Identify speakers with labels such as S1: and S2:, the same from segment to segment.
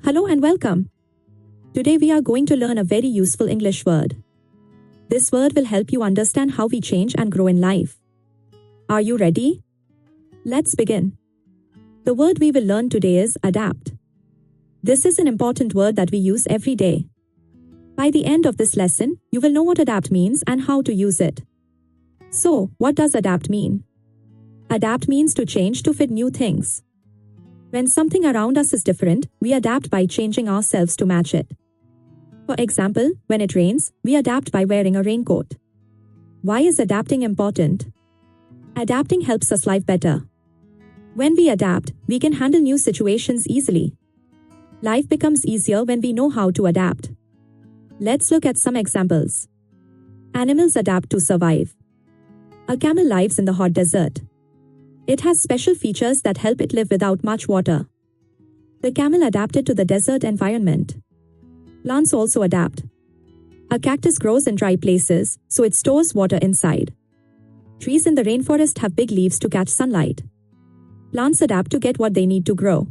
S1: Hello and welcome. Today we are going to learn a very useful English word. This word will help you understand how we change and grow in life. Are you ready? Let's begin. The word we will learn today is adapt. This is an important word that we use every day. By the end of this lesson, you will know what adapt means and how to use it. So, what does adapt mean? Adapt means to change to fit new things. When something around us is different, we adapt by changing ourselves to match it. For example, when it rains, we adapt by wearing a raincoat. Why is adapting important? Adapting helps us live better. When we adapt, we can handle new situations easily. Life becomes easier when we know how to adapt. Let's look at some examples. Animals adapt to survive. A camel lives in the hot desert. It has special features that help it live without much water. The camel adapted to the desert environment. Plants also adapt. A cactus grows in dry places, so it stores water inside. Trees in the rainforest have big leaves to catch sunlight. Plants adapt to get what they need to grow.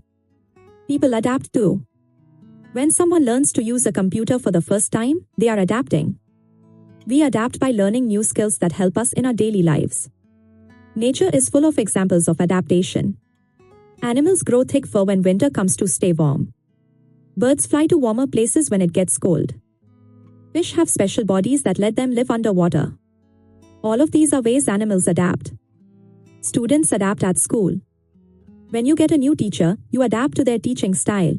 S1: People adapt too. When someone learns to use a computer for the first time, they are adapting. We adapt by learning new skills that help us in our daily lives. Nature is full of examples of adaptation. Animals grow thick fur when winter comes to stay warm. Birds fly to warmer places when it gets cold. Fish have special bodies that let them live underwater. All of these are ways animals adapt. Students adapt at school. When you get a new teacher, you adapt to their teaching style.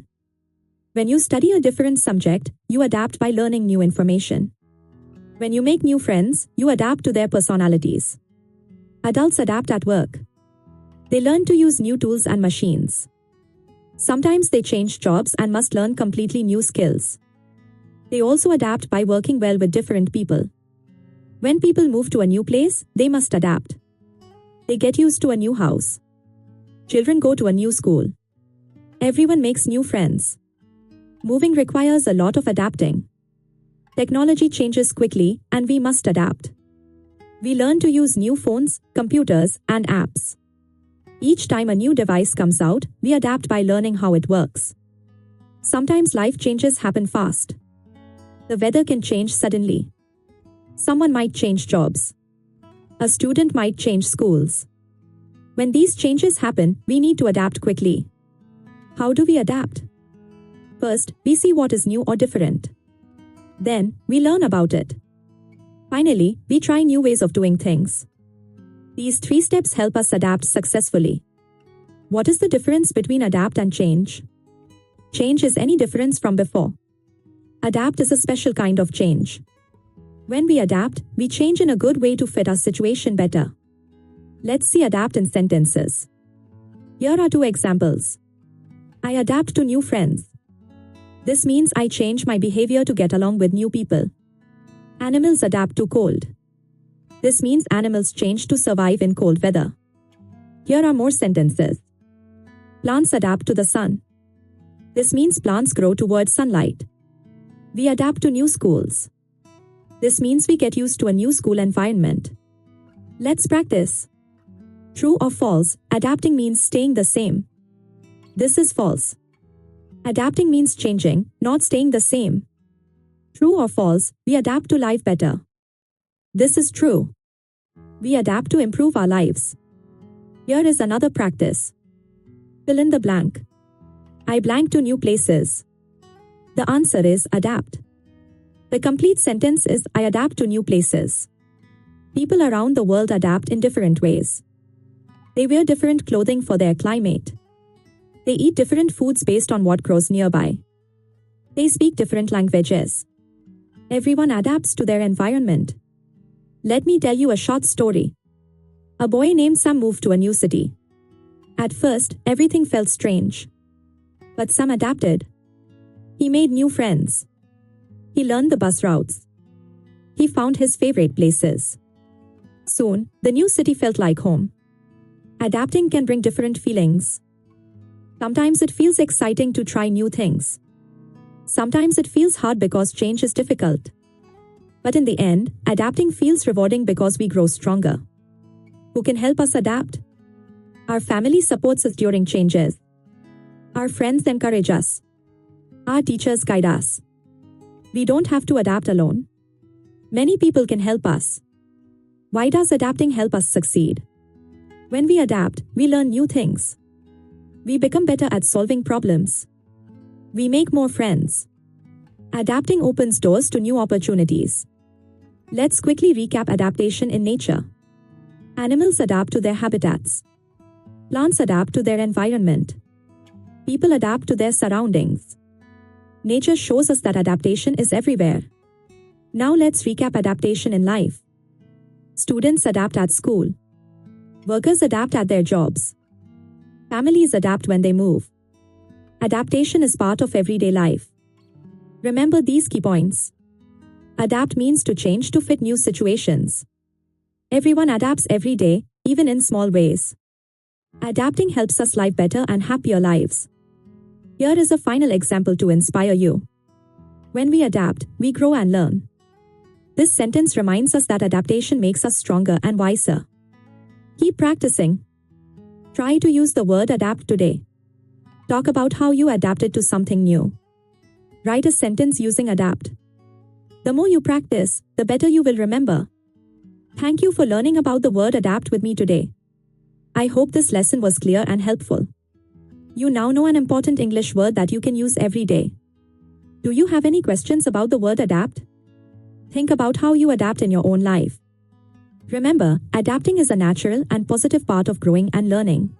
S1: When you study a different subject, you adapt by learning new information. When you make new friends, you adapt to their personalities. Adults adapt at work. They learn to use new tools and machines. Sometimes they change jobs and must learn completely new skills. They also adapt by working well with different people. When people move to a new place, they must adapt. They get used to a new house. Children go to a new school. Everyone makes new friends. Moving requires a lot of adapting. Technology changes quickly, and we must adapt. We learn to use new phones, computers, and apps. Each time a new device comes out, we adapt by learning how it works. Sometimes life changes happen fast. The weather can change suddenly. Someone might change jobs. A student might change schools. When these changes happen, we need to adapt quickly. How do we adapt? First, we see what is new or different. Then, we learn about it. Finally, we try new ways of doing things. These 3 steps help us adapt successfully. What is the difference between adapt and change? Change is any difference from before. Adapt is a special kind of change. When we adapt, we change in a good way to fit our situation better. Let's see adapt in sentences. Here are 2 examples. I adapt to new friends. This means I change my behavior to get along with new people. Animals adapt to cold. This means animals change to survive in cold weather. Here are more sentences. Plants adapt to the sun. This means plants grow towards sunlight. We adapt to new schools. This means we get used to a new school environment. Let's practice. True or false, adapting means staying the same. This is false. Adapting means changing, not staying the same. True or false, we adapt to life better. This is true. We adapt to improve our lives. Here is another practice. Fill in the blank. I blank to new places. The answer is adapt. The complete sentence is I adapt to new places. People around the world adapt in different ways. They wear different clothing for their climate. They eat different foods based on what grows nearby. They speak different languages. Everyone adapts to their environment. Let me tell you a short story. A boy named Sam moved to a new city. At first, everything felt strange. But Sam adapted. He made new friends. He learned the bus routes. He found his favorite places. Soon, the new city felt like home. Adapting can bring different feelings. Sometimes it feels exciting to try new things. Sometimes it feels hard because change is difficult. But in the end, adapting feels rewarding because we grow stronger. Who can help us adapt? Our family supports us during changes. Our friends encourage us. Our teachers guide us. We don't have to adapt alone. Many people can help us. Why does adapting help us succeed? When we adapt, we learn new things. We become better at solving problems. We make more friends. Adapting opens doors to new opportunities. Let's quickly recap adaptation in nature. Animals adapt to their habitats. Plants adapt to their environment. People adapt to their surroundings. Nature shows us that adaptation is everywhere. Now let's recap adaptation in life. Students adapt at school. Workers adapt at their jobs. Families adapt when they move. Adaptation is part of everyday life. Remember these key points. Adapt means to change to fit new situations. Everyone adapts every day, even in small ways. Adapting helps us live better and happier lives. Here is a final example to inspire you. When we adapt, we grow and learn. This sentence reminds us that adaptation makes us stronger and wiser. Keep practicing. Try to use the word adapt today. Talk about how you adapted to something new. Write a sentence using adapt. The more you practice, the better you will remember. Thank you for learning about the word adapt with me today. I hope this lesson was clear and helpful. You now know an important English word that you can use every day. Do you have any questions about the word adapt? Think about how you adapt in your own life. Remember, adapting is a natural and positive part of growing and learning.